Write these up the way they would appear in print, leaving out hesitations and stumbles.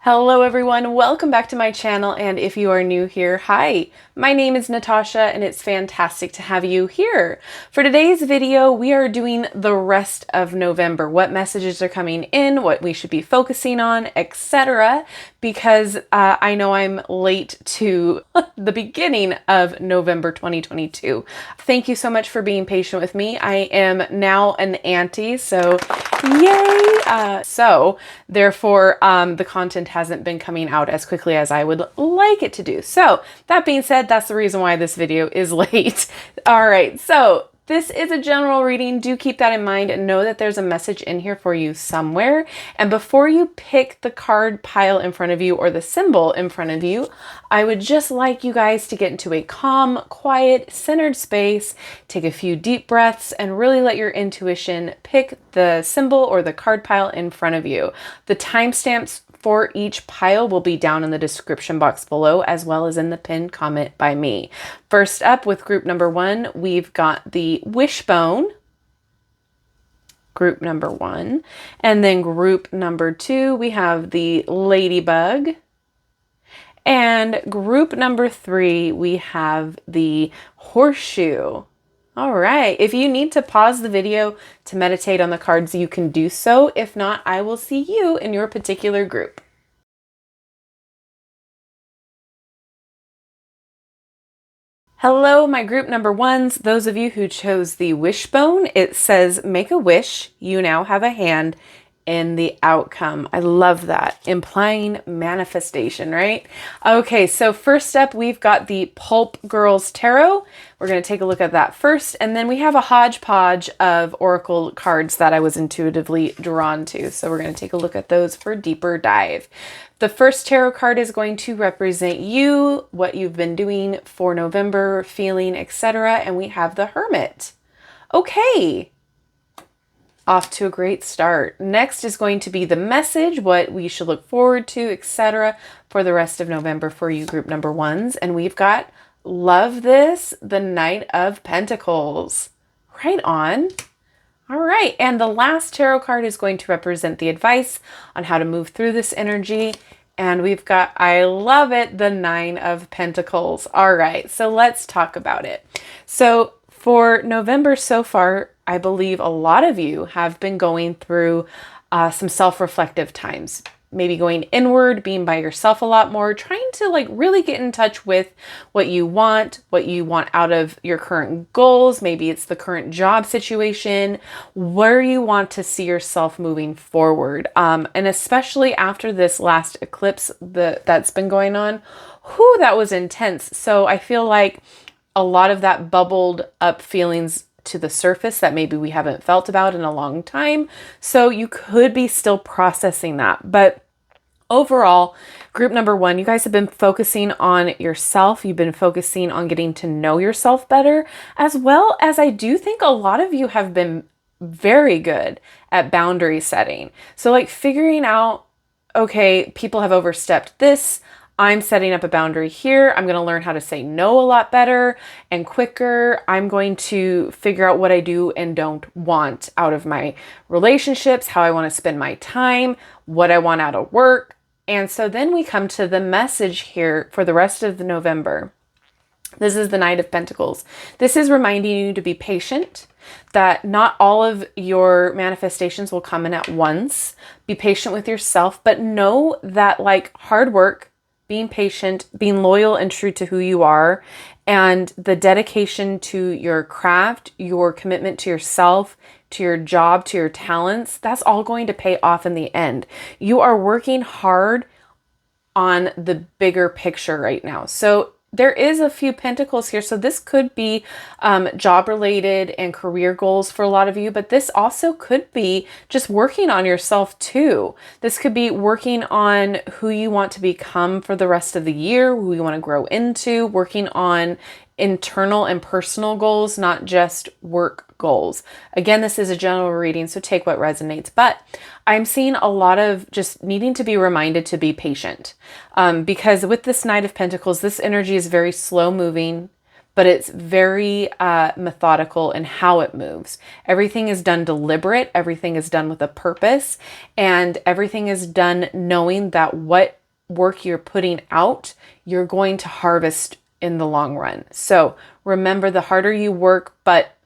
Hello everyone, welcome back to my channel, and if you are new here, hi, my name is Natasha and it's fantastic to have you here. For today's video, we are doing the rest of November, what messages are coming in, what we should be focusing on, etc. Because I know I'm late to the beginning of November 2022. Thank you so much for being patient with me. I am now an auntie, so yay! So therefore, the content hasn't been coming out as quickly as I would like it to do. So that being said, that's the reason why this video is late. All right, so this is a general reading. Do keep that in mind and know that there's a message in here for you somewhere. And before you pick the card pile in front of you or the symbol in front of you, I would just like you guys to get into a calm, quiet, centered space, take a few deep breaths, and really let your intuition pick the symbol or the card pile in front of you. The timestamps for each pile will be down in the description box below, as well as in the pinned comment by me. First up, with group number 1, we've got the Wishbone, group number 1. And then group number 2, we have the Ladybug. And group number 3, we have the Horseshoe. All right, if you need to pause the video to meditate on the cards, you can do so. If not, I will see you in your particular group. Hello, my group number 1s. Those of you who chose the Wishbone, it says, make a wish. You now have a hand in the outcome. I love that, implying manifestation, right? Okay, so first up, we've got the Pulp Girls Tarot. We're going to take a look at that first, and then we have a hodgepodge of oracle cards that I was intuitively drawn to. So we're going to take a look at those for a deeper dive. The first tarot card is going to represent you, what you've been doing for November, feeling, etc. And we have the Hermit. Okay. Off to a great start. Next is going to be the message, what we should look forward to, etc. for the rest of November for you group number 1s. And we've got, love this, the Knight of Pentacles. Right on. All right. And the last tarot card is going to represent the advice on how to move through this energy. And we've got, I love it, the 9 of Pentacles. All right. So let's talk about it. So for November so far, I believe a lot of you have been going through some self-reflective times, maybe going inward, being by yourself a lot more, trying to like really get in touch with what you want out of your current goals. Maybe it's the current job situation, where you want to see yourself moving forward. And especially after this last eclipse that's been going on, whew, that was intense. So I feel like a lot of that bubbled up feelings to the surface that maybe we haven't felt about in a long time. So you could be still processing that. But overall, group number 1, you guys have been focusing on yourself. You've been focusing on getting to know yourself better, as well as I do think a lot of you have been very good at boundary setting. So like figuring out, okay, people have overstepped this. I'm setting up a boundary here. I'm going to learn how to say no a lot better and quicker. I'm going to figure out what I do and don't want out of my relationships, how I want to spend my time, what I want out of work. And so then we come to the message here for the rest of November. This is the Knight of Pentacles. This is reminding you to be patient, that not all of your manifestations will come in at once. Be patient with yourself, but know that like hard work, being patient, being loyal and true to who you are, and the dedication to your craft, your commitment to yourself, to your job, to your talents, that's all going to pay off in the end. You are working hard on the bigger picture right now. So there is a few pentacles here. So this could be job related and career goals for a lot of you, but this also could be just working on yourself too. This could be working on who you want to become for the rest of the year, who you want to grow into, working on internal and personal goals, not just work goals. Again, this is a general reading, so take what resonates, but I'm seeing a lot of just needing to be reminded to be patient because with this Knight of Pentacles, this energy is very slow moving, but it's very methodical in how it moves. Everything is done deliberate. Everything is done with a purpose, and everything is done knowing that what work you're putting out, you're going to harvest in the long run. So remember, the harder you work, but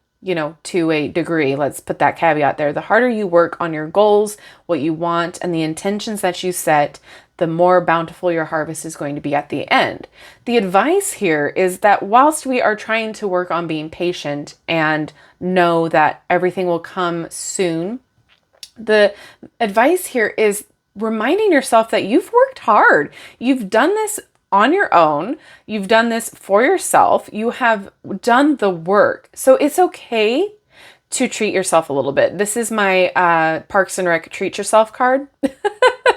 to a degree, let's put that caveat there. The harder you work on your goals, what you want, and the intentions that you set, the more bountiful your harvest is going to be at the end. The advice here is that whilst we are trying to work on being patient and know that everything will come soon, the advice here is reminding yourself that you've worked hard. You've done this on your own. You've done this for yourself. You have done the work. So it's okay to treat yourself a little bit. This is my Parks and Rec treat yourself card.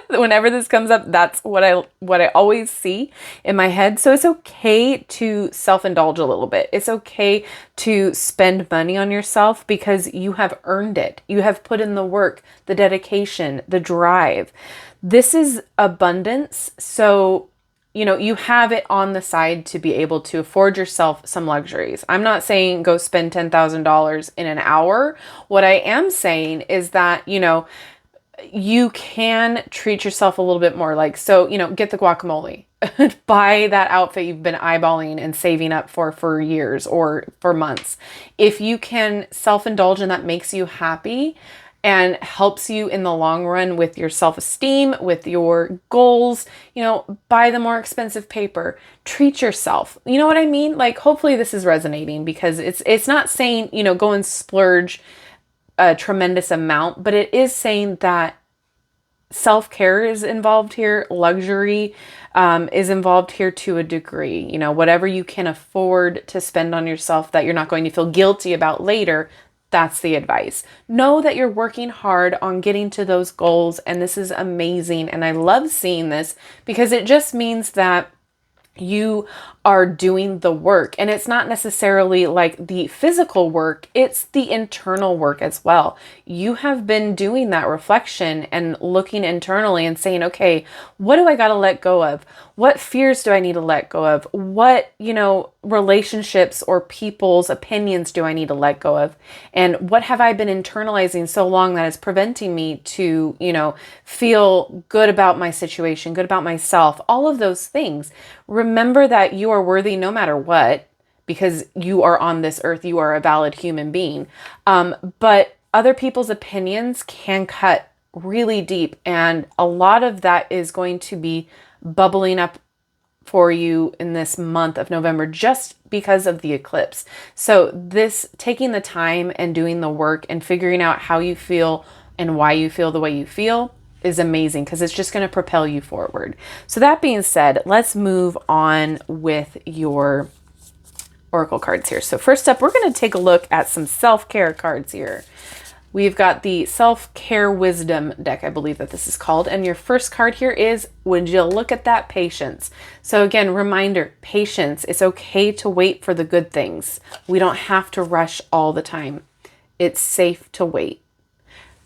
Whenever this comes up, that's what I always see in my head. So it's okay to self-indulge a little bit. It's okay to spend money on yourself because you have earned it. You have put in the work, the dedication, the drive. This is abundance. So you have it on the side to be able to afford yourself some luxuries. I'm not saying go spend $10,000 in an hour. What I am saying is that, you can treat yourself a little bit more. Like, so, get the guacamole, buy that outfit you've been eyeballing and saving up for years or for months. If you can self-indulge and that makes you happy and helps you in the long run with your self-esteem, with your goals, buy the more expensive paper, treat yourself. You know what I mean? Like, hopefully this is resonating, because it's not saying, go and splurge a tremendous amount, but it is saying that self-care is involved here. Luxury is involved here to a degree. Whatever you can afford to spend on yourself that you're not going to feel guilty about later, that's the advice. Know that you're working hard on getting to those goals, and this is amazing. And I love seeing this because it just means that you are doing the work, and it's not necessarily like the physical work, it's the internal work as well. You have been doing that reflection and looking internally and saying, okay, what do I got to let go of? What fears do I need to let go of? What, relationships or people's opinions do I need to let go of? And what have I been internalizing so long that is preventing me to, feel good about my situation, good about myself, all of those things. Remember that you are worthy no matter what, because you are on this earth, you are a valid human being. But other people's opinions can cut really deep, and a lot of that is going to be bubbling up for you in this month of November just because of the eclipse. So this taking the time and doing the work and figuring out how you feel and why you feel the way you feel is amazing, because it's just going to propel you forward. So that being said, let's move on with your oracle cards here. So first up, we're going to take a look at some self-care cards here. We've got the Self-Care Wisdom deck, I believe that this is called. And your first card here is, would you look at that, patience. So again, reminder, patience. It's okay to wait for the good things. We don't have to rush all the time. It's safe to wait.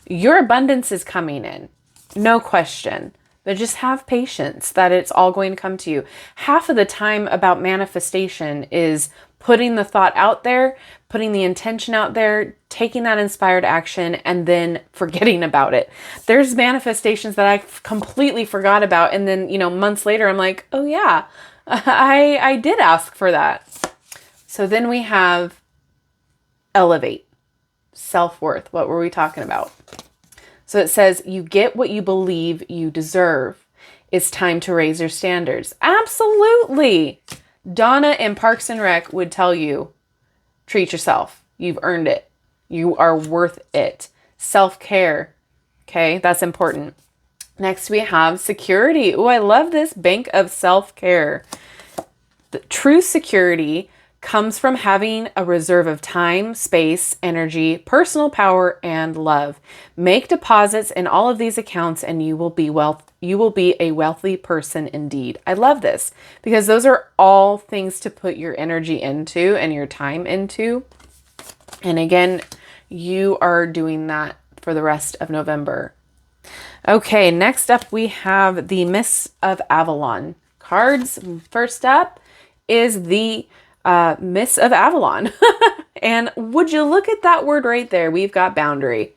Your abundance is coming in, no question. But just have patience that it's all going to come to you. Half of the time about manifestation is putting the thought out there, putting the intention out there, taking that inspired action, and then forgetting about it. There's manifestations that I completely forgot about. And then, months later, I'm like, oh yeah, I did ask for that. So then we have elevate, self-worth. What were we talking about? So it says, you get what you believe you deserve. It's time to raise your standards. Absolutely. Donna in Parks and Rec would tell you, treat yourself. You've earned it. You are worth it. Self-care. Okay, that's important. Next we have security. Oh, I love this bank of self-care. The true security comes from having a reserve of time, space, energy, personal power, and love. Make deposits in all of these accounts and you will be a wealthy person indeed. I love this because those are all things to put your energy into and your time into. And again, you are doing that for the rest of November. Okay, next up we have the Mists of Avalon cards. First up is the Miss of Avalon. And would you look at that word right there? We've got boundary.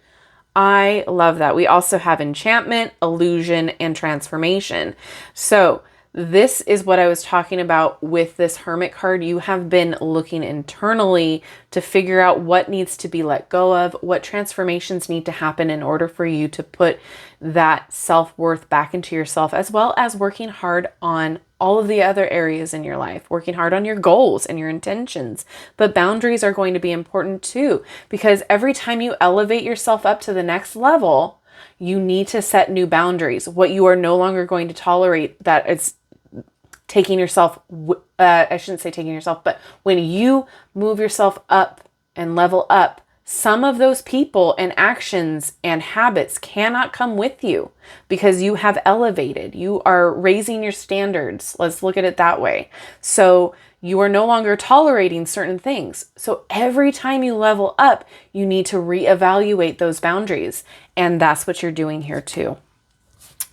I love that. We also have enchantment, illusion, and transformation. So this is what I was talking about with this Hermit card. You have been looking internally to figure out what needs to be let go of, what transformations need to happen in order for you to put that self-worth back into yourself, as well as working hard on all of the other areas in your life, working hard on your goals and your intentions. But boundaries are going to be important too, because every time you elevate yourself up to the next level, you need to set new boundaries. What you are no longer going to tolerate, that is taking yourself, I shouldn't say taking yourself, but when you move yourself up and level up, some of those people and actions and habits cannot come with you because you have elevated. You are raising your standards. Let's look at it that way. So you are no longer tolerating certain things. So every time you level up, you need to reevaluate those boundaries. And that's what you're doing here too.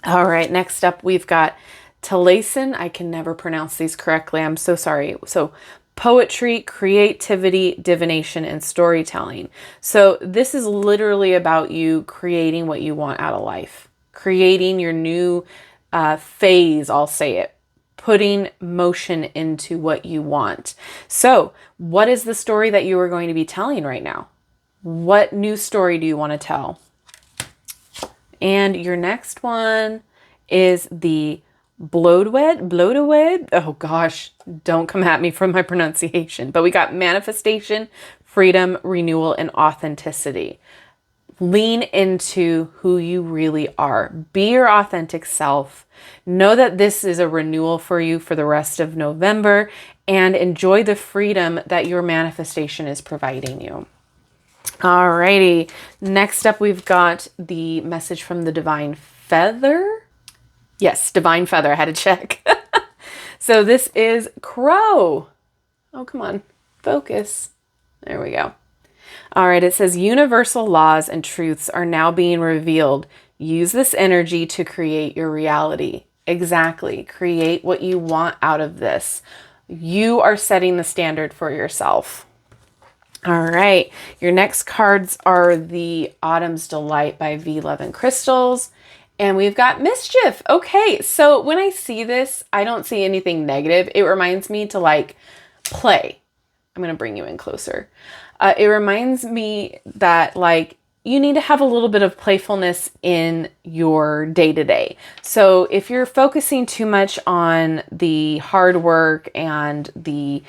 All right, next up, we've got Taliesin. I can never pronounce these correctly. I'm so sorry. So poetry, creativity, divination, and storytelling. So this is literally about you creating what you want out of life, creating your new phase, I'll say it, putting motion into what you want. So what is the story that you are going to be telling right now? What new story do you want to tell? And your next one is the Bloodwed. Oh gosh, don't come at me for my pronunciation. But we got manifestation, freedom, renewal, and authenticity. Lean into who you really are. Be your authentic self. Know that this is a renewal for you for the rest of November, and enjoy the freedom that your manifestation is providing you. Alrighty, next up we've got the message from the Divine Feather. Yes, Divine Feather, I had to check. So this is Crow. Oh, come on, focus. There we go. All right, it says universal laws and truths are now being revealed. Use this energy to create your reality. Exactly, create what you want out of this. You are setting the standard for yourself. All right, your next cards are the Autumn's Delight by V Love and Crystals. And we've got Mischief. Okay, so when I see this, I don't see anything negative. It reminds me to like play. I'm going to bring you in closer. It reminds me that like you need to have a little bit of playfulness in your day-to-day. So if you're focusing too much on the hard work and the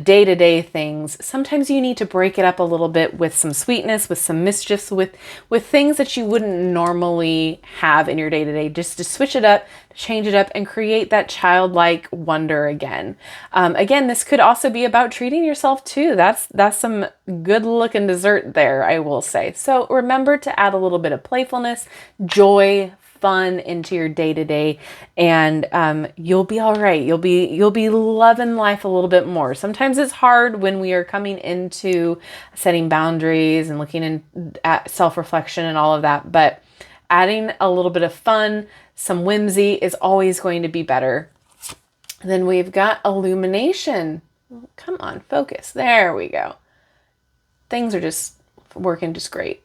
day-to-day things, sometimes you need to break it up a little bit with some sweetness, with some mischiefs, with things that you wouldn't normally have in your day-to-day, just to switch it up, change it up, and create that childlike wonder again. Again, this could also be about treating yourself too. That's some good looking dessert there, I will say. So remember to add a little bit of playfulness, joy, fun into your day-to-day, and you'll be all right. You'll be loving life a little bit more. Sometimes it's hard when we are coming into setting boundaries and looking at self-reflection and all of that, but adding a little bit of fun, some whimsy is always going to be better. Then we've got Illumination. Come on, focus. There we go. Things are just working just great.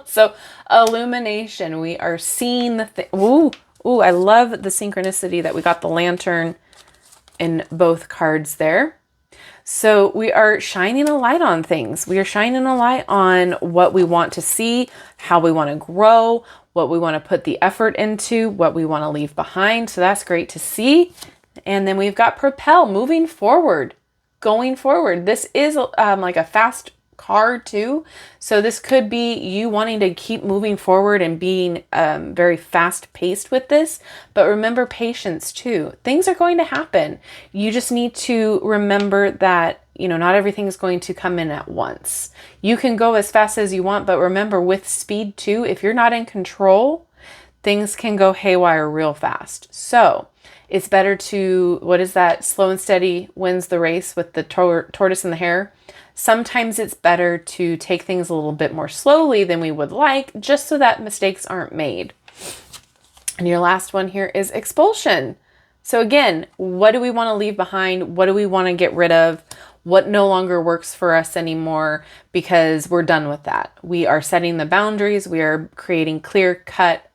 So Illumination, we are seeing the thing. Ooh, I love the synchronicity that we got the lantern in both cards there. So we are shining a light on things. We are shining a light on what we want to see, how we want to grow, what we want to put the effort into, what we want to leave behind. So that's great to see. And then we've got Propel, moving forward, going forward. This is like a fast card too. So this could be you wanting to keep moving forward and being very fast paced with this, but remember patience too. Things are going to happen. You just need to remember that, not everything is going to come in at once. You can go as fast as you want, but remember with speed too, if you're not in control, things can go haywire real fast. So it's better to, what is that? Slow and steady wins the race with the tortoise and the hare. Sometimes it's better to take things a little bit more slowly than we would like, just so that mistakes aren't made. And your last one here is Expulsion. So again, what do we want to leave behind? What do we want to get rid of? What no longer works for us anymore, because we're done with that. We are setting the boundaries. We are creating clear-cut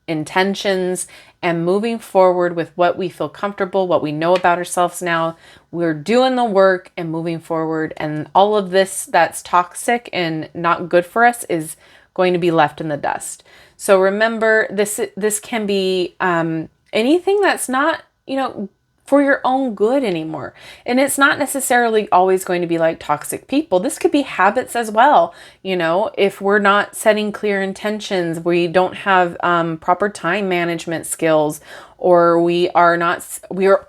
intentions and moving forward with what we feel comfortable, what we know about ourselves now. We're doing the work and moving forward. And all of this that's toxic and not good for us is going to be left in the dust. So remember, this can be anything that's not, for your own good anymore. And it's not necessarily always going to be like toxic people. This could be habits as well. If we're not setting clear intentions, we don't have proper time management skills, or we are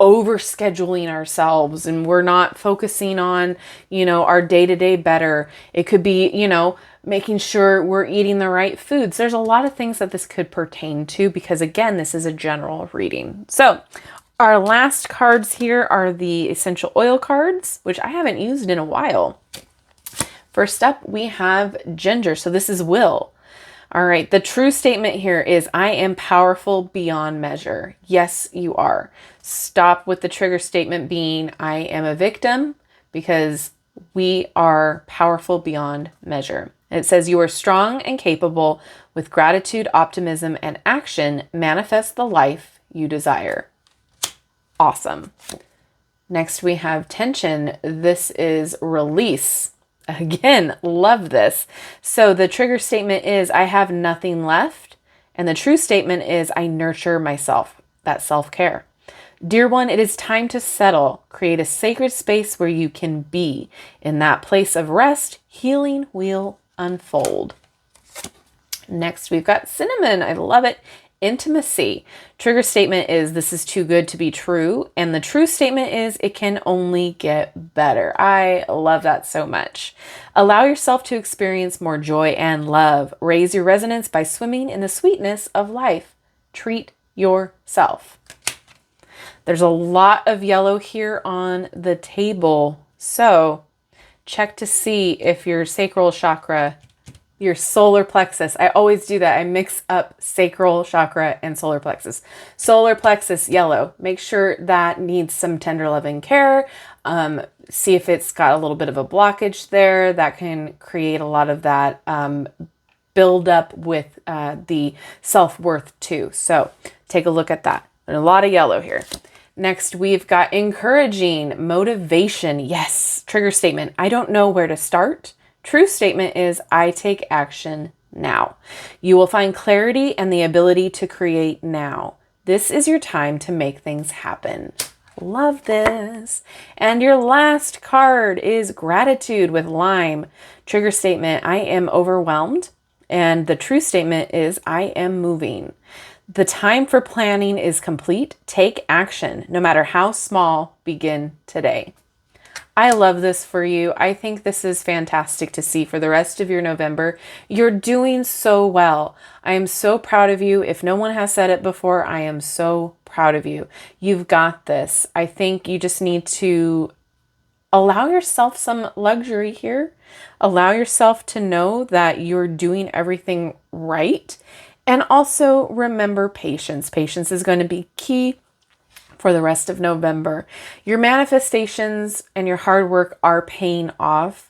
over scheduling ourselves and we're not focusing on, our day-to-day better. It could be, making sure we're eating the right foods. There's a lot of things that this could pertain to, because again, this is a general reading. So our last cards here are the essential oil cards, which I haven't used in a while. First up, we have Ginger. So this is Will. All right. The true statement here is, I am powerful beyond measure. Yes, you are. Stop with the trigger statement being, I am a victim, because we are powerful beyond measure. It says, you are strong and capable. With gratitude, optimism, and action, manifest the life you desire. Awesome. Next, we have Tension. This is release. Again, love this. So the trigger statement is, I have nothing left. And the true statement is, I nurture myself. That's self-care. Dear one, it is time to settle. Create a sacred space where you can be. In that place of rest, healing will unfold. Next, we've got Cinnamon. I love it. Intimacy. Trigger statement is, this is too good to be true. And the true statement is, it can only get better. I love that so much. Allow yourself to experience more joy and love. Raise your resonance by swimming in the sweetness of life. Treat yourself. There's a lot of yellow here on the table. So check to see if your sacral chakra, your solar plexus, I always do that. I mix up sacral chakra and solar plexus. Solar plexus, yellow. Make sure that needs some tender loving care. See if it's got a little bit of a blockage there. That can create a lot of that build up with the self-worth too. So take a look at that. And a lot of yellow here. Next, we've got encouraging, motivation. Yes, trigger statement. I don't know where to start. True statement is, I take action now. You will find clarity and the ability to create now. This is your time to make things happen. Love this. And your last card is gratitude with lime. Trigger statement, I am overwhelmed. And the true statement is, I am moving. The time for planning is complete. Take action. No matter how small, begin today. I love this for you. I think this is fantastic to see for the rest of your November. You're doing so well. I am so proud of you. If no one has said it before, I am so proud of you. You've got this. I think you just need to allow yourself some luxury here. Allow yourself to know that you're doing everything right. And also remember patience. Patience is going to be key for the rest of November. Your manifestations and your hard work are paying off.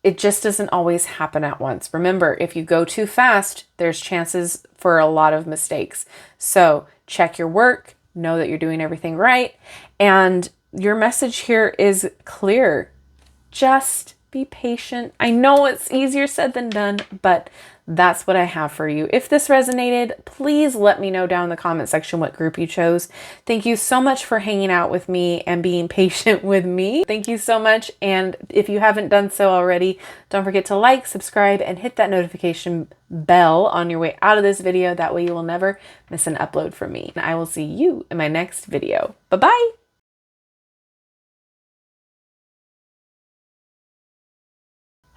It just doesn't always happen at once. Remember, if you go too fast, there's chances for a lot of mistakes. So check your work, know that you're doing everything right. And your message here is clear. Just be patient. I know it's easier said than done, but that's what I have for you. If this resonated, please let me know down in the comment section what group you chose. Thank you so much for hanging out with me and being patient with me. Thank you so much. And if you haven't done so already, don't forget to like, subscribe, and hit that notification bell on your way out of this video. That way you will never miss an upload from me. And I will see you in my next video. Bye-bye.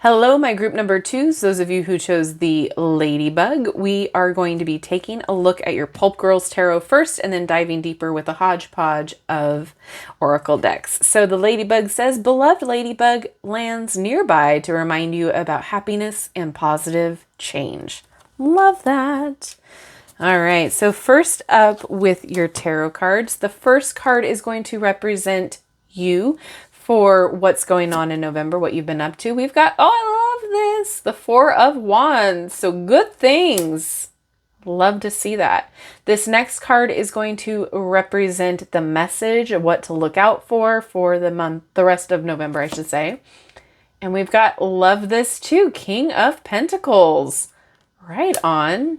Hello, my group number 2s, those of you who chose the Ladybug. We are going to be taking a look at your Pulp Girls Tarot first and then diving deeper with a hodgepodge of oracle decks. So the Ladybug says, beloved Ladybug lands nearby to remind you about happiness and positive change. Love that. All right, so first up with your tarot cards, the first card is going to represent you for what's going on in November, what you've been up to. We've got, oh, I love this, the Four of Wands, so good things. Love to see that. This next card is going to represent the message of what to look out for the month, the rest of November, I should say. And we've got, love this too, King of Pentacles. Right on.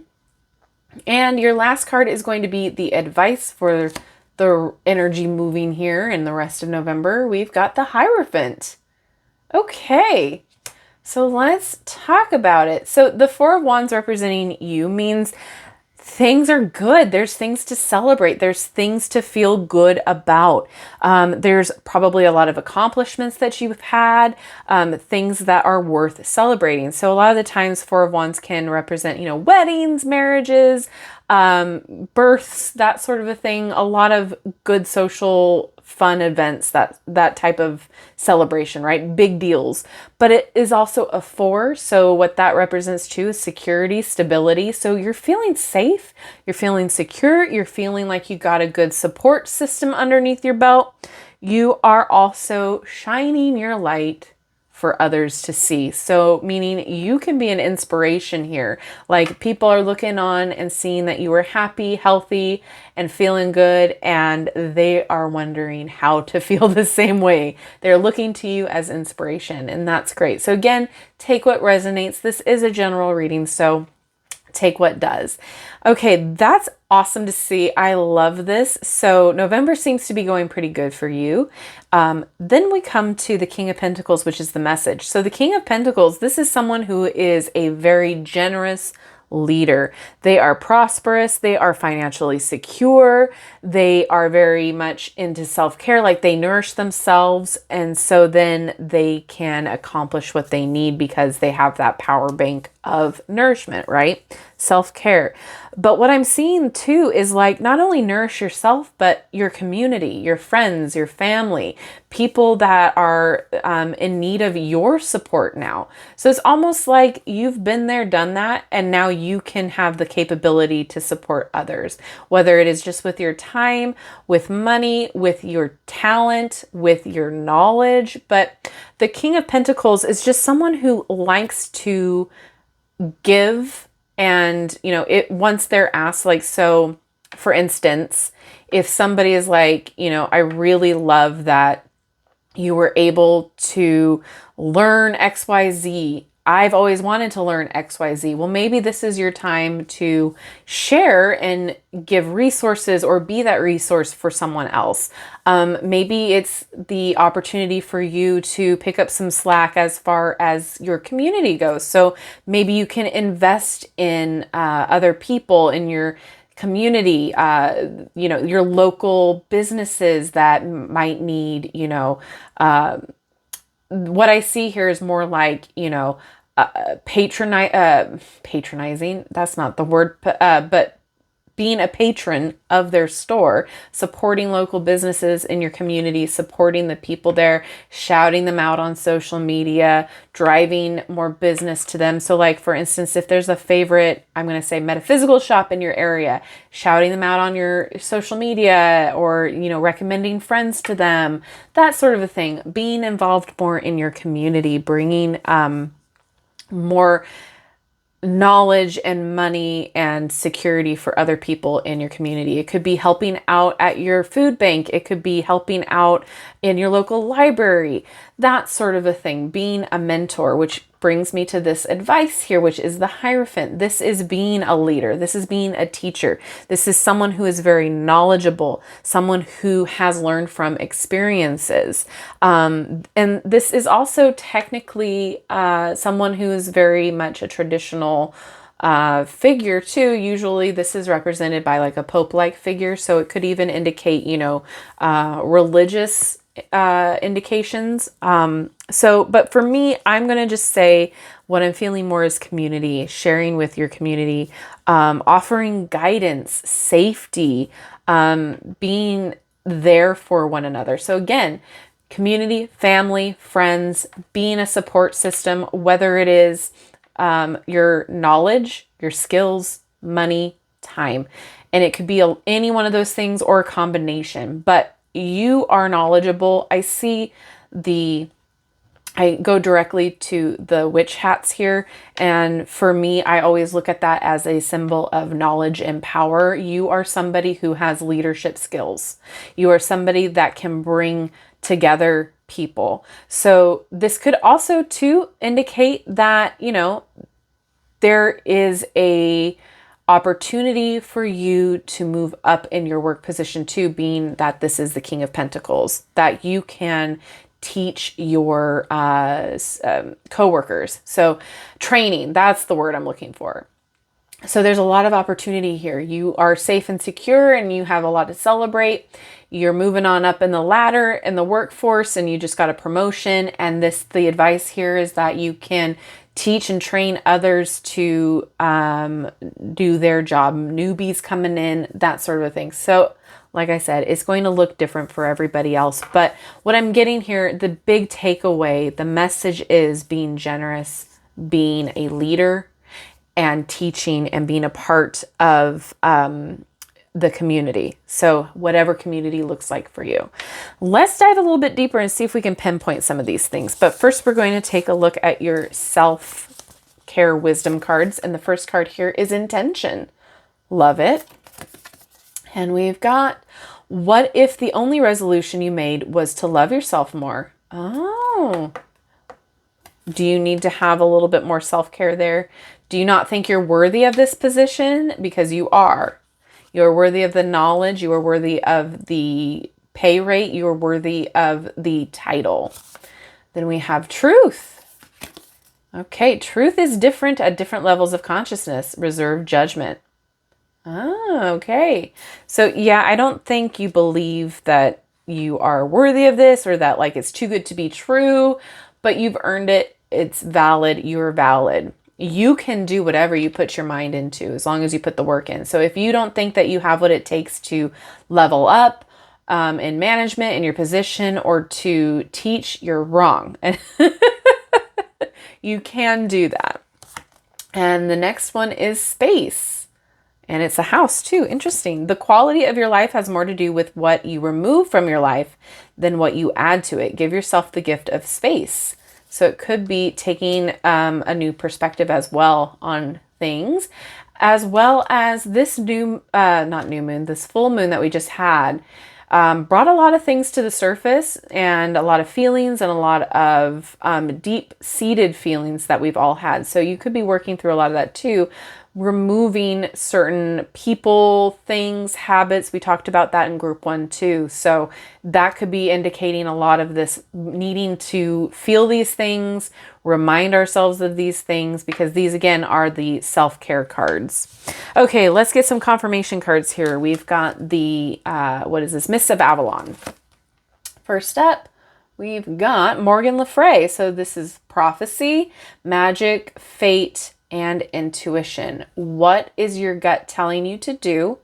And your last card is going to be the advice for the energy moving here in the rest of November. We've got the Hierophant. Okay, so let's talk about it. So the Four of Wands representing you means things are good. There's things to celebrate. There's things to feel good about. There's probably a lot of accomplishments that you've had, things that are worth celebrating. So a lot of the times Four of Wands can represent, weddings, marriages, births, that sort of a thing. A lot of good social fun events, that type of celebration, right? Big deals. But it is also a 4. So what that represents too is security, stability. So you're feeling safe, you're feeling secure, you're feeling like you got a good support system underneath your belt. You are also shining your light for others to see. So meaning you can be an inspiration here. Like people are looking on and seeing that you are happy, healthy, and feeling good, and they are wondering how to feel the same way. They're looking to you as inspiration, and that's great. So again, take what resonates. This is a general reading, so take what does. Okay, that's awesome to see. I love this. So November seems to be going pretty good for you. Then we come to the King of Pentacles, which is the message. So the King of Pentacles, this is someone who is a very generous leader. They are prosperous. They are financially secure. They are very much into self-care, like they nourish themselves. And so then they can accomplish what they need because they have that power bank of nourishment, right? Self-care. But what I'm seeing too is like not only nourish yourself, but your community, your friends, your family, people that are in need of your support now. So it's almost like you've been there, done that, and now you can have the capability to support others, whether it is just with your time, with money, with your talent, with your knowledge. But the King of Pentacles is just someone who likes to give. And, it once they're asked, like, so for instance, if somebody is like, I really love that you were able to learn XYZ. I've always wanted to learn XYZ. Well, maybe this is your time to share and give resources or be that resource for someone else. Maybe it's the opportunity for you to pick up some slack as far as your community goes. So maybe you can invest in other people in your community, your local businesses that might need, what I see here is more like, patronizing, that's not the word, but being a patron of their store, supporting local businesses in your community, supporting the people there, shouting them out on social media, driving more business to them. So like, for instance, if there's a favorite, I'm going to say metaphysical shop in your area, shouting them out on your social media or, recommending friends to them, that sort of a thing, being involved more in your community, bringing more knowledge and money and security for other people in your community. It could be helping out at your food bank. It could be helping out in your local library, that sort of a thing, being a mentor, which brings me to this advice here, which is the Hierophant. This is being a leader. This is being a teacher. This is someone who is very knowledgeable, someone who has learned from experiences. And this is also technically someone who is very much a traditional figure too. Usually this is represented by like a Pope-like figure. So it could even indicate, religious indications. But for me, I'm going to just say what I'm feeling more is community, sharing with your community, offering guidance, safety, being there for one another. So again, community, family, friends, being a support system, whether it is your knowledge, your skills, money, time. And it could be any one of those things or a combination, but you are knowledgeable. I go directly to the witch hats here. And for me, I always look at that as a symbol of knowledge and power. You are somebody who has leadership skills. You are somebody that can bring together people. So this could also too indicate that, you know, there is a opportunity for you to move up in your work position too, being that this is the King of Pentacles, that you can teach your coworkers. So training, that's the word I'm looking for. So there's a lot of opportunity here. You are safe and secure and you have a lot to celebrate. You're moving on up in the ladder in the workforce and you just got a promotion. And the advice here is that you can teach and train others to do their job. Newbies coming in, that sort of thing. So like I said, it's going to look different for everybody else. But what I'm getting here, the big takeaway, the message is being generous, being a leader, and teaching and being a part of the community. So whatever community looks like for you. Let's dive a little bit deeper and see if we can pinpoint some of these things. But first, we're going to take a look at your self-care wisdom cards. And the first card here is intention. Love it. And we've got, what if the only resolution you made was to love yourself more? Oh, do you need to have a little bit more self-care there? Do you not think you're worthy of this position? Because you are. You are worthy of the knowledge. You are worthy of the pay rate. You are worthy of the title. Then we have truth. Okay, truth is different at different levels of consciousness. Reserve judgment. Oh, okay. So yeah, I don't think you believe that you are worthy of this or that like it's too good to be true, but you've earned it. It's valid. You're valid. You can do whatever you put your mind into as long as you put the work in. So if you don't think that you have what it takes to level up in management in your position or to teach, you're wrong. You can do that. And the next one is space. And it's a house too. Interesting. The quality of your life has more to do with what you remove from your life than what you add to it. Give yourself the gift of space. So it could be taking a new perspective as well on things, as well as this this full moon that we just had brought a lot of things to the surface and a lot of feelings and a lot of deep-seated feelings that we've all had. So you could be working through a lot of that too, removing certain people, things, habits. We talked about that in group 1 too. So that could be indicating a lot of this needing to feel these things, remind ourselves of these things, because these again are the self-care cards. Okay, let's get some confirmation cards here. We've got the, what is this? Mists of Avalon. First up, we've got Morgan Le Fay. So this is prophecy, magic, fate, and intuition. What is your gut telling you to do?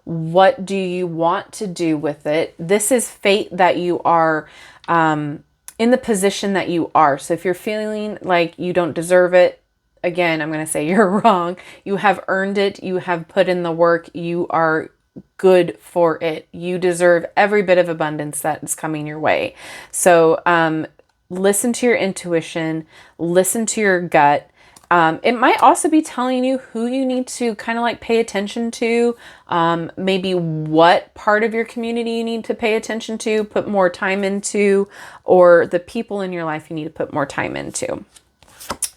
What do you want to do with it? This is fate that you are in the position that you are. So if you're feeling like you don't deserve it, again, I'm going to say you're wrong. You have earned it. You have put in the work. You are good for it. You deserve every bit of abundance that is coming your way. So listen to your intuition, listen to your gut. It might also be telling you who you need to kind of like pay attention to, maybe what part of your community you need to pay attention to, put more time into, or the people in your life you need to put more time into.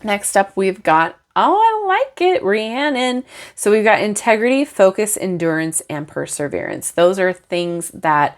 Next up, we've got, oh, I like it, Rhiannon. So we've got integrity, focus, endurance, and perseverance. Those are things that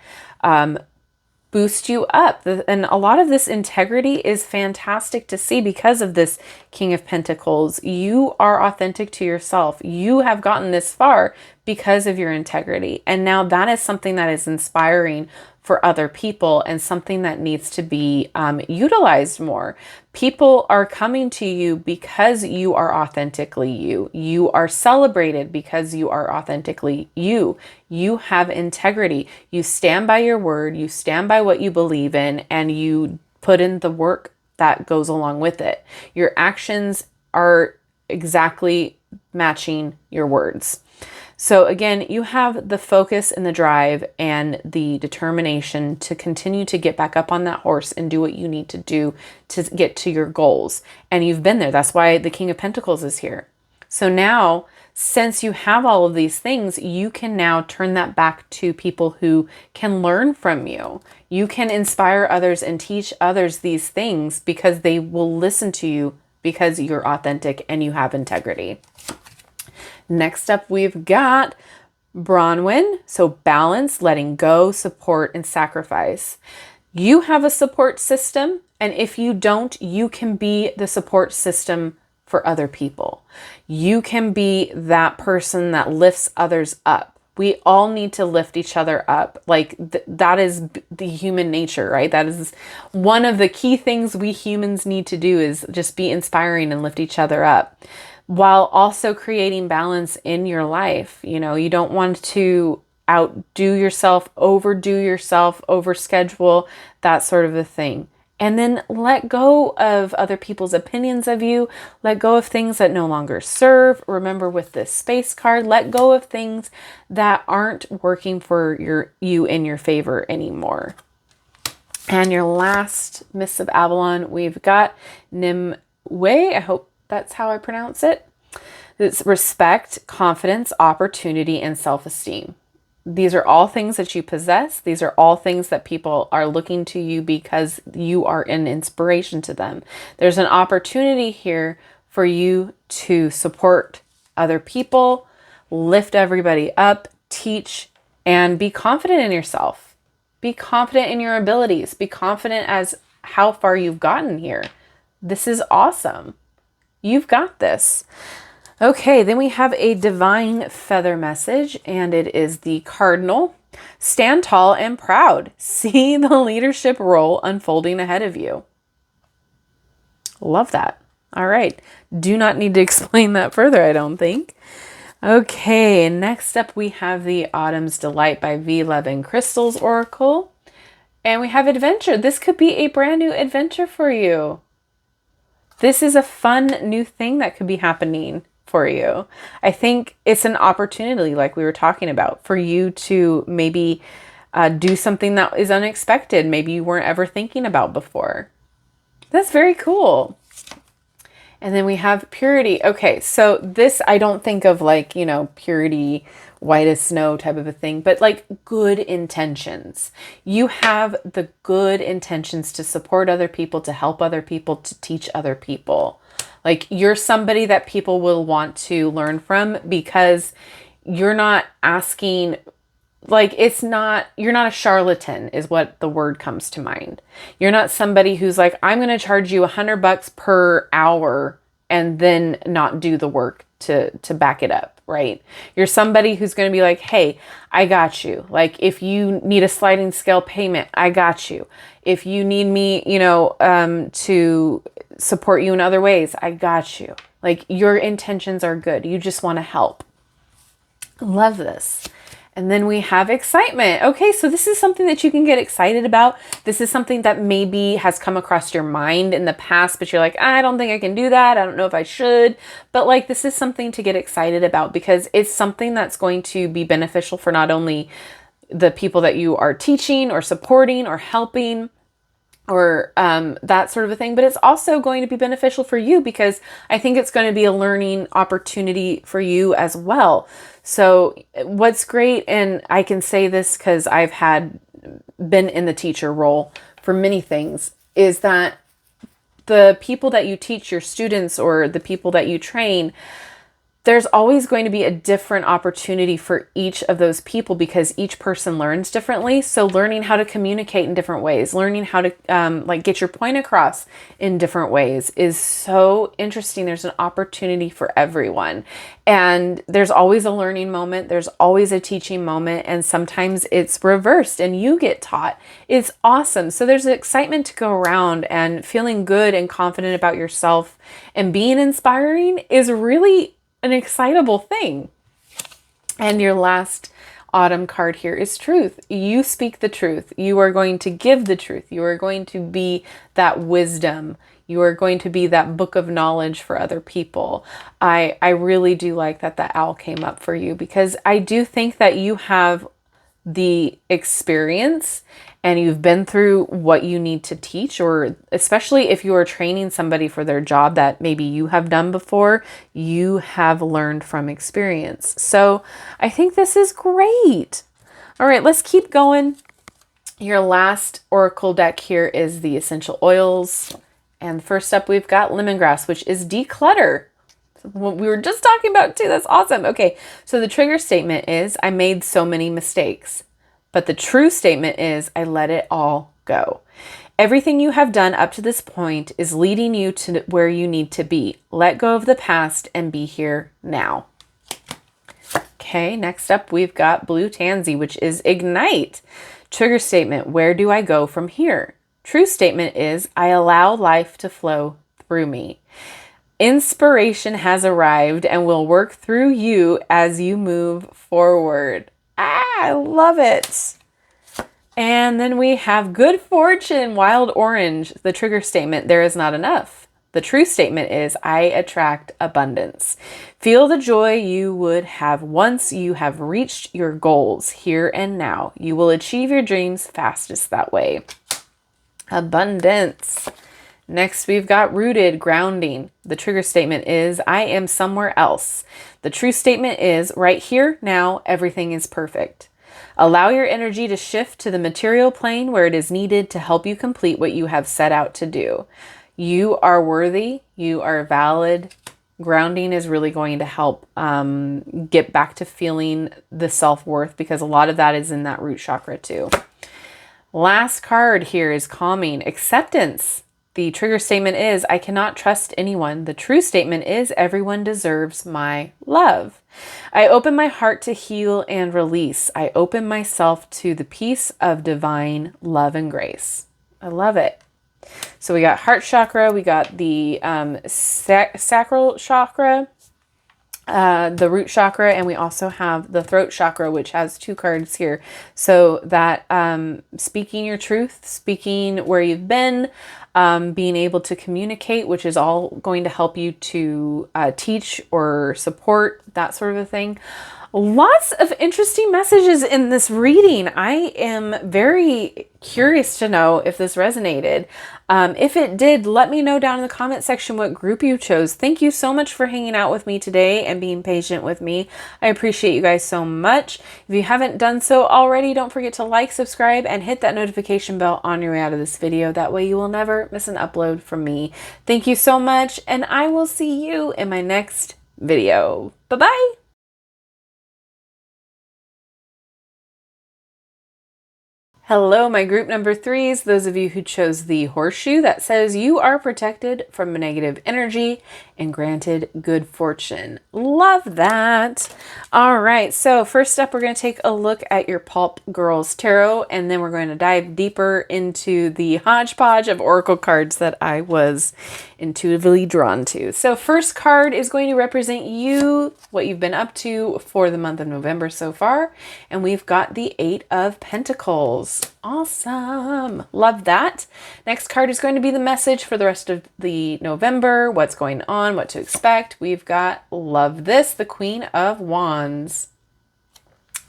boost you up. And a lot of this integrity is fantastic to see because of this King of Pentacles. You are authentic to yourself. You have gotten this far because of your integrity. And now that is something that is inspiring for other people and something that needs to be utilized more. People are coming to you because you are authentically you. You are celebrated because you are authentically you. You have integrity. You stand by your word. You stand by what you believe in, and you put in the work that goes along with it. Your actions are exactly matching your words. So again, you have the focus and the drive and the determination to continue to get back up on that horse and do what you need to do to get to your goals. And you've been there. That's why the King of Pentacles is here. So now, since you have all of these things, you can now turn that back to people who can learn from you. You can inspire others and teach others these things because they will listen to you because you're authentic and you have integrity. Next up, we've got Bronwyn. So balance, letting go, support, and sacrifice. You have a support system, and if you don't, you can be the support system for other people. You can be that person that lifts others up. We all need to lift each other up. Like that is the human nature, right? That is one of the key things we humans need to do, is just be inspiring and lift each other up, while also creating balance in your life. You know, you don't want to outdo yourself, overschedule, that sort of a thing. And then let go of other people's opinions of you. Let go of things that no longer serve. Remember, with this space card, let go of things that aren't working for you in your favor anymore. And your last Mists of Avalon, we've got Nimue. I hope that's how I pronounce it. It's respect, confidence, opportunity, and self-esteem. These are all things that you possess. These are all things that people are looking to you because you are an inspiration to them. There's an opportunity here for you to support other people, lift everybody up, teach, and be confident in yourself. Be confident in your abilities. Be confident as how far you've gotten here. This is awesome. You've got this. Okay, then we have a divine feather message, and it is the Cardinal. Stand tall and proud. See the leadership role unfolding ahead of you. Love that. All right. Do not need to explain that further, I don't think. Okay, next up we have the Autumn's Delight by V. Love and Crystals Oracle. And we have adventure. This could be a brand new adventure for you. This is a fun new thing that could be happening for you. I think it's an opportunity, like we were talking about, for you to maybe do something that is unexpected. Maybe you weren't ever thinking about before. That's very cool. And then we have purity. Okay, so this, I don't think of like, you know, purity, white as snow type of a thing, but like good intentions. You have the good intentions to support other people, to help other people, to teach other people. Like you're somebody that people will want to learn from because you're not asking, like you're not a charlatan is what the word comes to mind. You're not somebody who's like, I'm going to charge you $100 per hour and then not do the work to back it up, right? You're somebody who's going to be like, hey, I got you. Like if you need a sliding scale payment, I got you. If you need me, you know, to support you in other ways, I got you. Like your intentions are good. You just want to help. Love this. And then we have excitement. Okay, so this is something that you can get excited about. This is something that maybe has come across your mind in the past, but you're like, I don't think I can do that. I don't know if I should. But like, this is something to get excited about because it's something that's going to be beneficial for not only the people that you are teaching or supporting or helping, or that sort of a thing, but it's also going to be beneficial for you because I think it's going to be a learning opportunity for you as well. So what's great, and I can say this because I've been in the teacher role for many things, is that the people that you teach, your students or the people that you train, there's always going to be a different opportunity for each of those people because each person learns differently. So learning how to communicate in different ways, learning how to like get your point across in different ways is so interesting. There's an opportunity for everyone. And there's always a learning moment. There's always a teaching moment. And sometimes it's reversed and you get taught. It's awesome. So there's excitement to go around, and feeling good and confident about yourself and being inspiring is really an excitable thing. And your last autumn card here is truth. You speak the truth. You are going to give the truth. You are going to be that wisdom. You are going to be that book of knowledge for other people. I really do like that the owl came up for you, because I do think that you have the experience and you've been through what you need to teach, or especially if you are training somebody for their job that maybe you have done before, you have learned from experience. So I think this is great. All right, let's keep going. Your last oracle deck here is the essential oils. And first up, we've got lemongrass, which is declutter. What we were just talking about too. That's awesome. Okay, so the trigger statement is, I made so many mistakes. But the true statement is, I let it all go. Everything you have done up to this point is leading you to where you need to be. Let go of the past and be here now. Okay, next up, we've got blue tansy, which is ignite. Trigger statement, where do I go from here? True statement is, I allow life to flow through me. Inspiration has arrived and will work through you as you move forward. I love it. And then we have good fortune, wild orange. The trigger statement, there is not enough. The true statement is, I attract abundance. Feel the joy you would have once you have reached your goals here and now. You will achieve your dreams fastest that way. Abundance. Next, we've got rooted, grounding. The trigger statement is, I am somewhere else. The true statement is, right here, now, everything is perfect. Allow your energy to shift to the material plane where it is needed to help you complete what you have set out to do. You are worthy. You are valid. Grounding is really going to help get back to feeling the self-worth, because a lot of that is in that root chakra too. Last card here is calming, acceptance. The trigger statement is, I cannot trust anyone. The true statement is, everyone deserves my love. I open my heart to heal and release. I open myself to the peace of divine love and grace. I love it. So we got heart chakra, we got the sacral chakra, the root chakra, and we also have the throat chakra, which has 2 cards here. So that speaking your truth, speaking where you've been, being able to communicate, which is all going to help you to teach or support, that sort of a thing. Lots of interesting messages in this reading. I am very curious to know if this resonated. If it did, let me know down in the comment section what group you chose. Thank you so much for hanging out with me today and being patient with me. I appreciate you guys so much. If you haven't done so already, don't forget to like, subscribe, and hit that notification bell on your way out of this video. That way you will never miss an upload from me. Thank you so much, and I will see you in my next video. Bye-bye. Hello, my group number 3s, those of you who chose the horseshoe that says you are protected from negative energy and granted good fortune. Love that. All right, so first up, we're going to take a look at your Pulp Girls Tarot, and then we're going to dive deeper into the hodgepodge of oracle cards that I was intuitively drawn to. So first card is going to represent you, what you've been up to for the month of November so far, and we've got the 8 of Pentacles. Awesome. Love that. Next card is going to be the message for the rest of the November, what's going on, what to expect. We've got, love this, the Queen of Wands.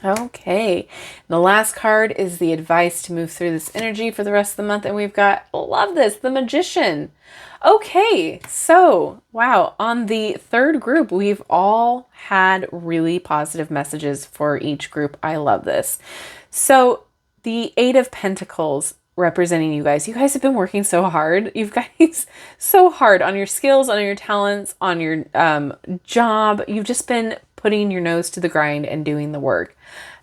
Okay, the last card is the advice to move through this energy for the rest of the month, and we've got, love this, the Magician. Okay, so wow, on the third group, we've all had really positive messages for each group. I love this. So the 8 of Pentacles representing you guys. You guys have been working so hard. You guys so hard on your skills, on your talents, on your job. You've just been putting your nose to the grind and doing the work.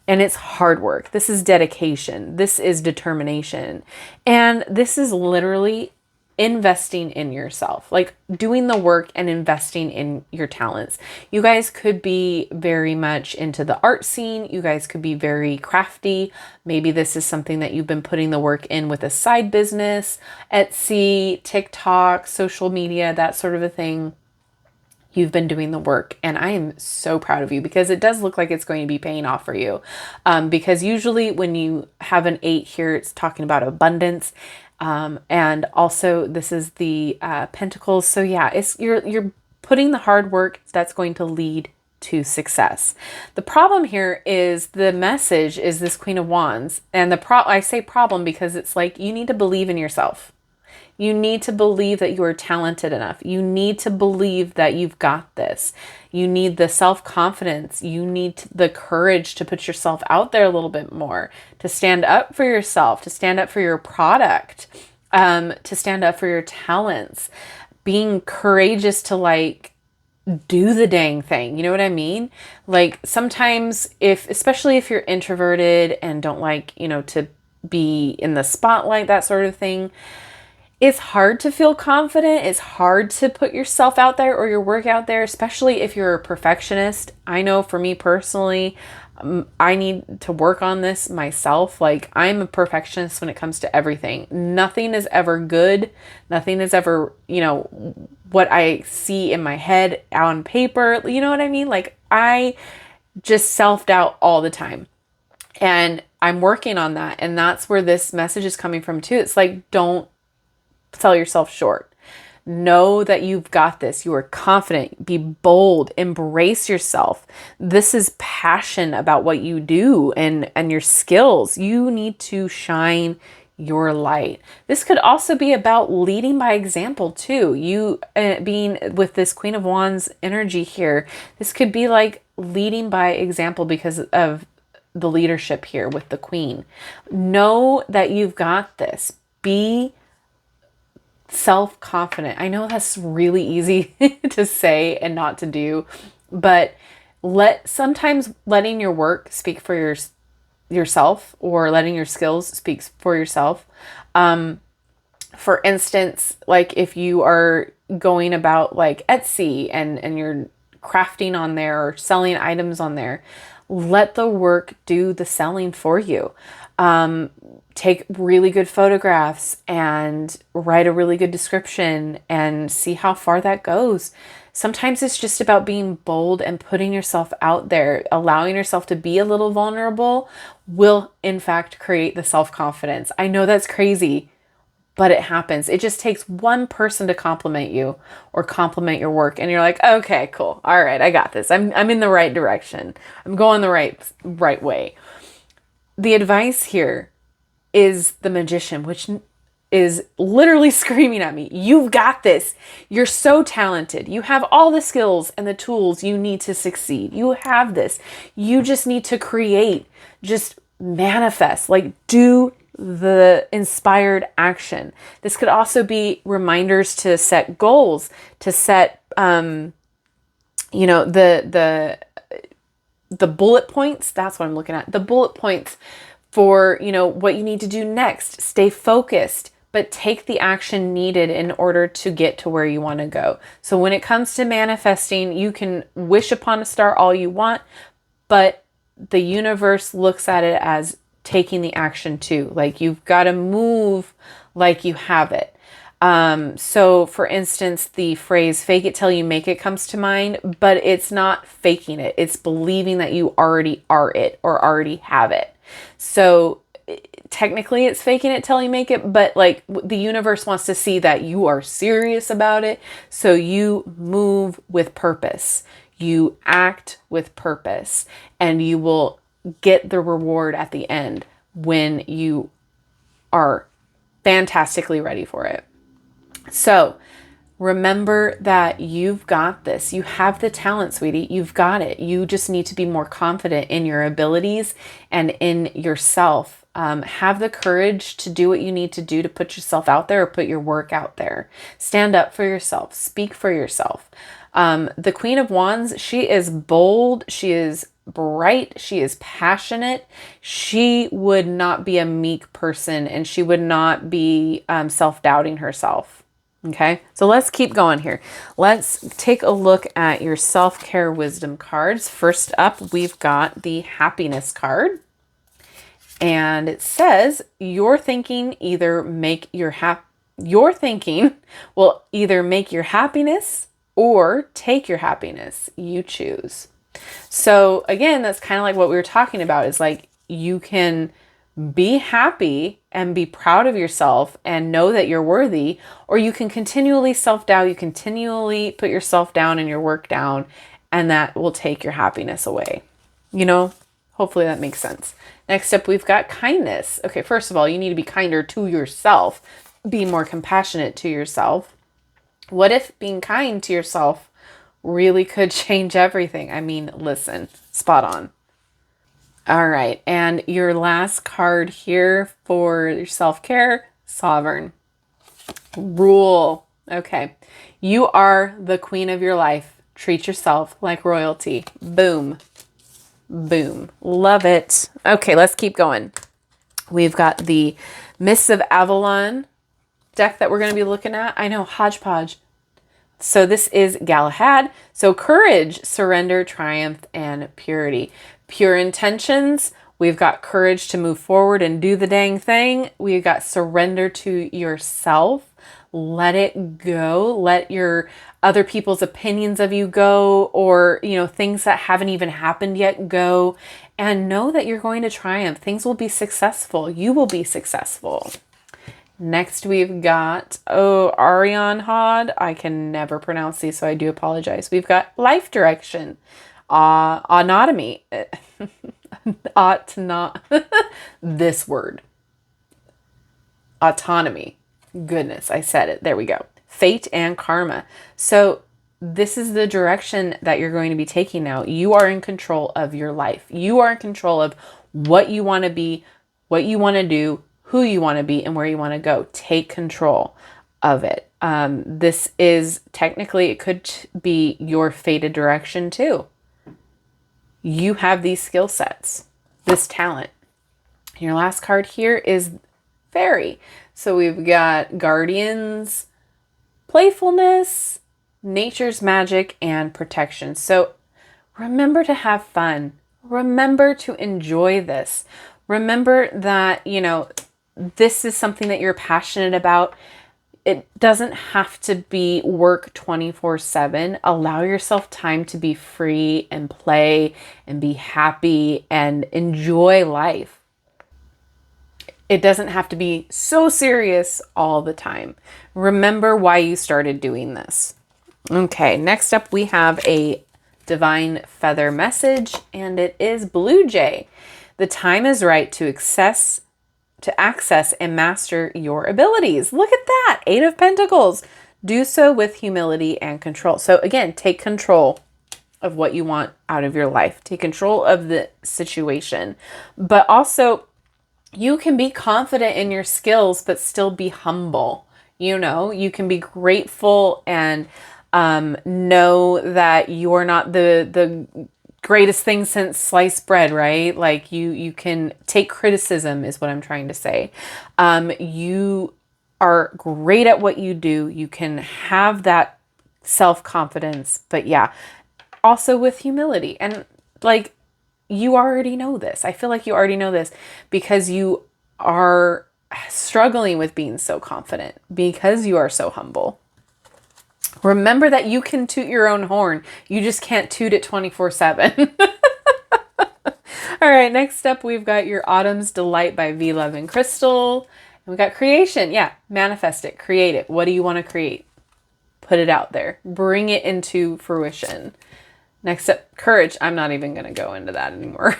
And it's hard work. This is dedication. This is determination. And this is literally investing in yourself, like doing the work and investing in your talents. You guys could be very much into the art scene. You guys could be very crafty. Maybe this is something that you've been putting the work in with a side business, Etsy, TikTok, social media, that sort of a thing. You've been doing the work, and I am so proud of you, because it does look like it's going to be paying off for you. Because usually when you have an 8 here, it's talking about abundance. And also this is the Pentacles. So yeah, you're putting the hard work that's going to lead to success. The problem here is the message is this Queen of Wands. And I say problem because it's like you need to believe in yourself. You need to believe that you are talented enough. You need to believe that you've got this. You need the self-confidence. You need the courage to put yourself out there a little bit more, to stand up for yourself, to stand up for your product, to stand up for your talents, being courageous to like do the dang thing. You know what I mean? Like sometimes especially if you're introverted and don't like, to be in the spotlight, that sort of thing, it's hard to feel confident. It's hard to put yourself out there or your work out there, especially if you're a perfectionist. I know for me personally, I need to work on this myself. Like I'm a perfectionist when it comes to everything. Nothing is ever good. Nothing is ever, what I see in my head on paper. You know what I mean? Like I just self-doubt all the time. And I'm working on that. And that's where this message is coming from too. It's like, don't sell yourself short. Know that you've got this. You are confident. Be bold. Embrace yourself. This is passion about what you do and your skills. You need to shine your light. This could also be about leading by example too. You being with this Queen of Wands energy here, this could be like leading by example because of the leadership here with the Queen. Know that you've got this. Be self-confident. I know that's really easy to say and not to do, but sometimes letting your work speak for yourself or letting your skills speak for yourself. For instance, like if you are going about like Etsy and you're crafting on there or selling items on there, let the work do the selling for you. Take really good photographs and write a really good description and see how far that goes. Sometimes it's just about being bold and putting yourself out there. Allowing yourself to be a little vulnerable will in fact create the self-confidence. I know that's crazy, but it happens. It just takes one person to compliment you or compliment your work. And you're like, okay, cool. All right, I got this. I'm in the right direction. I'm going the right way. The advice here is the Magician, which is literally screaming at me. You've got this. You're so talented. You have all the skills and the tools you need to succeed. You have this. You just need to create, just manifest, like do the inspired action. This could also be reminders to set goals, to set, the bullet points. That's what I'm looking at. The bullet points for, what you need to do next. Stay focused, but take the action needed in order to get to where you want to go. So when it comes to manifesting, you can wish upon a star all you want, but the universe looks at it as taking the action too. Like you've got to move like you have it. So for instance, the phrase fake it till you make it comes to mind, but it's not faking it. It's believing that you already are it or already have it. So technically it's faking it till you make it, but like the universe wants to see that you are serious about it. So you move with purpose, you act with purpose, and you will get the reward at the end when you are fantastically ready for it. So remember that you've got this. You have the talent, sweetie. You've got it. You just need to be more confident in your abilities and in yourself. Have the courage to do what you need to do to put yourself out there or put your work out there. Stand up for yourself. Speak for yourself. The Queen of Wands, she is bold. She is bright. She is passionate. She would not be a meek person, and she would not be self-doubting herself. Okay, so let's keep going here. Let's take a look at your self-care wisdom cards. First up, we've got the happiness card. And it says, your thinking will either make your happiness or take your happiness. You choose. So again, that's kind of like what we were talking about, is like you can be happy and be proud of yourself and know that you're worthy, or you can continually self-doubt, you continually put yourself down and your work down, and that will take your happiness away. You know, hopefully that makes sense. Next up, we've got kindness. Okay, first of all, you need to be kinder to yourself, be more compassionate to yourself. What if being kind to yourself really could change everything? I mean, listen, spot on. All right, and your last card here for your self-care, Sovereign. Rule. Okay, you are the queen of your life. Treat yourself like royalty. Boom. Boom. Love it. Okay, let's keep going. We've got the Mists of Avalon deck that we're going to be looking at. I know, hodgepodge. So this is Galahad. So courage, surrender, triumph, and purity. Pure intentions. We've got courage to move forward and do the dang thing. We've got surrender to yourself. Let it go. Let your other people's opinions of you go, or, you know, things that haven't even happened yet go, and know that you're going to triumph. Things will be successful. You will be successful. Next, we've got, Arion Hod. I can never pronounce these, so I do apologize. We've got life direction, autonomy, this word, autonomy. Goodness, I said it. There we go. Fate and karma. So this is the direction that you're going to be taking now. You are in control of your life. You are in control of what you want to be, what you want to do, who you want to be, and where you want to go. Take control of it. This is technically, it could be your fated direction too. You have these skill sets, this talent. Your last card here is Fairy. So we've got guardians, playfulness, nature's magic, and protection. So remember to have fun. Remember to enjoy this. Remember that, you know, this is something that you're passionate about. It doesn't have to be work 24/7. Allow yourself time to be free and play and be happy and enjoy life. It doesn't have to be so serious all the time. Remember why you started doing this. Okay, next up we have a divine feather message, and it is Blue Jay. The time is right to access and master your abilities. Look at that, 8 of Pentacles. Do so with humility and control. So again, take control of what you want out of your life. Take control of the situation, but also you can be confident in your skills, but still be humble. You know, you can be grateful and know that you're not the greatest thing since sliced bread, right? Like you can take criticism is what I'm trying to say. You are great at what you do. You can have that self-confidence, but yeah, also with humility. And like, you already know this. I feel like you already know this because you are struggling with being so confident, because you are so humble. Remember that you can toot your own horn. You just can't toot it 24/7. All right, next up, we've got your Autumn's Delight by V Love and Crystal. And we got creation. Yeah, manifest it, create it. What do you want to create? Put it out there. Bring it into fruition. Next up, courage. I'm not even going to go into that anymore.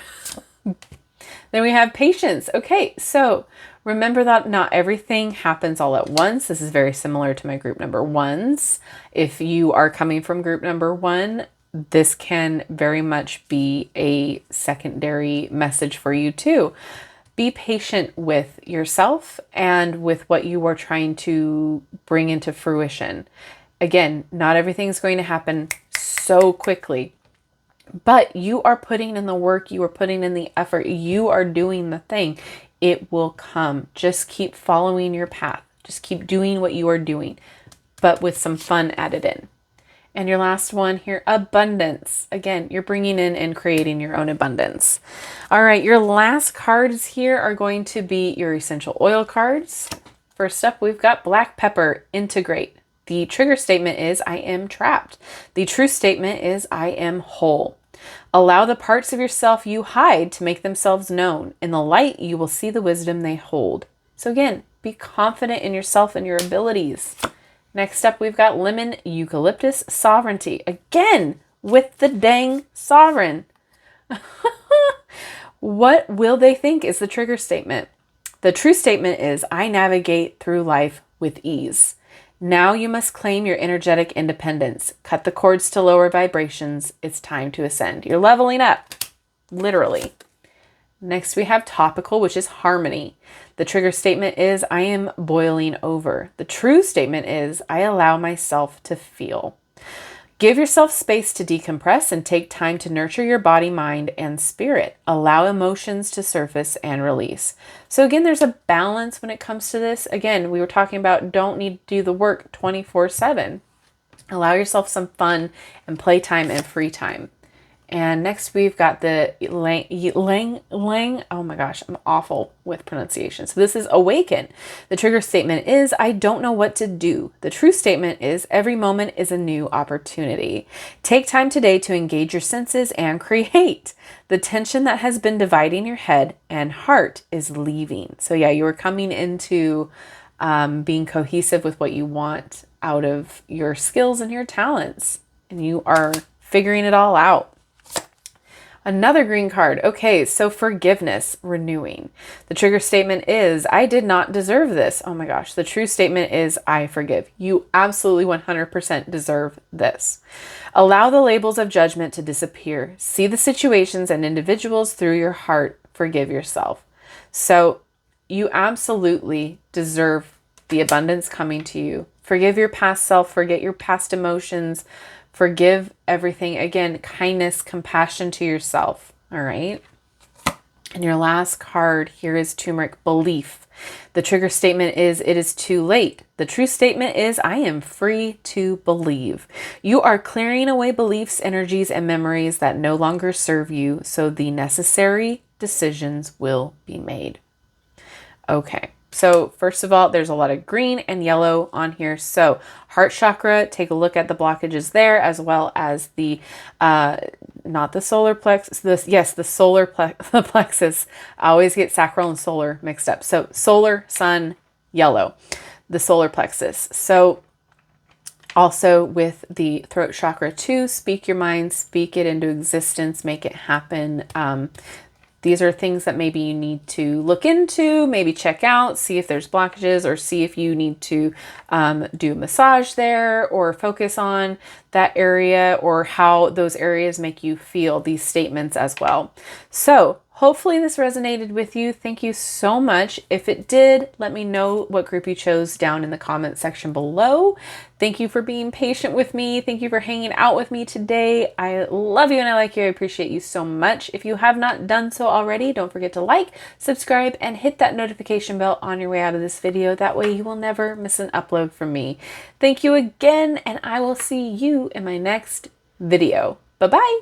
Then we have patience. Okay, so remember that not everything happens all at once. This is very similar to my group number 1s. If you are coming from group number 1, this can very much be a secondary message for you too. Be patient with yourself and with what you are trying to bring into fruition. Again, not everything's going to happen so quickly, but you are putting in the work, you are putting in the effort, you are doing the thing. It will come. Just keep following your path. Just keep doing what you are doing, but with some fun added in. And your last one here, abundance. Again, you're bringing in and creating your own abundance. All right, your last cards here are going to be your essential oil cards. First up, we've got black pepper, integrate. The trigger statement is, I am trapped. The truth statement is, I am whole. Allow the parts of yourself you hide to make themselves known. In the light, you will see the wisdom they hold. So again, be confident in yourself and your abilities. Next up, we've got lemon eucalyptus sovereignty. Again, with the dang sovereign. What will they think is the trigger statement? The true statement is, I navigate through life with ease. Now you must claim your energetic independence. Cut the cords to lower vibrations. It's time to ascend. You're leveling up, literally. Next, we have topical, which is harmony. The trigger statement is, I am boiling over. The true statement is, I allow myself to feel. Give yourself space to decompress and take time to nurture your body, mind, and spirit. Allow emotions to surface and release. So again, there's a balance when it comes to this. Again, we were talking about don't need to do the work 24/7. Allow yourself some fun and playtime and free time. And next we've got the lang. Oh my gosh, I'm awful with pronunciation. So this is awaken. The trigger statement is, I don't know what to do. The true statement is, every moment is a new opportunity. Take time today to engage your senses and create. The tension that has been dividing your head and heart is leaving. So yeah, you are coming into being cohesive with what you want out of your skills and your talents. And you are figuring it all out. Another green card. Okay, so forgiveness, renewing. The trigger statement is, I did not deserve this. Oh my gosh. The true statement is, I forgive. You absolutely 100% deserve this. Allow the labels of judgment to disappear. See the situations and individuals through your heart. Forgive yourself. So you absolutely deserve the abundance coming to you. Forgive your past self. Forget your past emotions. Forgive everything. Again, kindness, compassion to yourself. All right. And your last card here is turmeric, belief. The trigger statement is, it is too late. The true statement is, I am free to believe. You are clearing away beliefs, energies, and memories that no longer serve you, so the necessary decisions will be made. Okay. So first of all, there's a lot of green and yellow on here. So heart chakra, take a look at the blockages there, as well as the, not the solar plexus, the solar plexus. I always get sacral and solar mixed up. So solar, sun, yellow, the solar plexus. So also with the throat chakra too, speak your mind, speak it into existence, make it happen. These are things that maybe you need to look into, maybe check out, see if there's blockages, or see if you need to do a massage there or focus on that area or how those areas make you feel, these statements as well. So hopefully this resonated with you. Thank you so much. If it did, let me know what group you chose down in the comment section below. Thank you for being patient with me. Thank you for hanging out with me today. I love you and I like you. I appreciate you so much. If you have not done so already, don't forget to like, subscribe, and hit that notification bell on your way out of this video. That way you will never miss an upload from me. Thank you again, and I will see you in my next video. Bye-bye.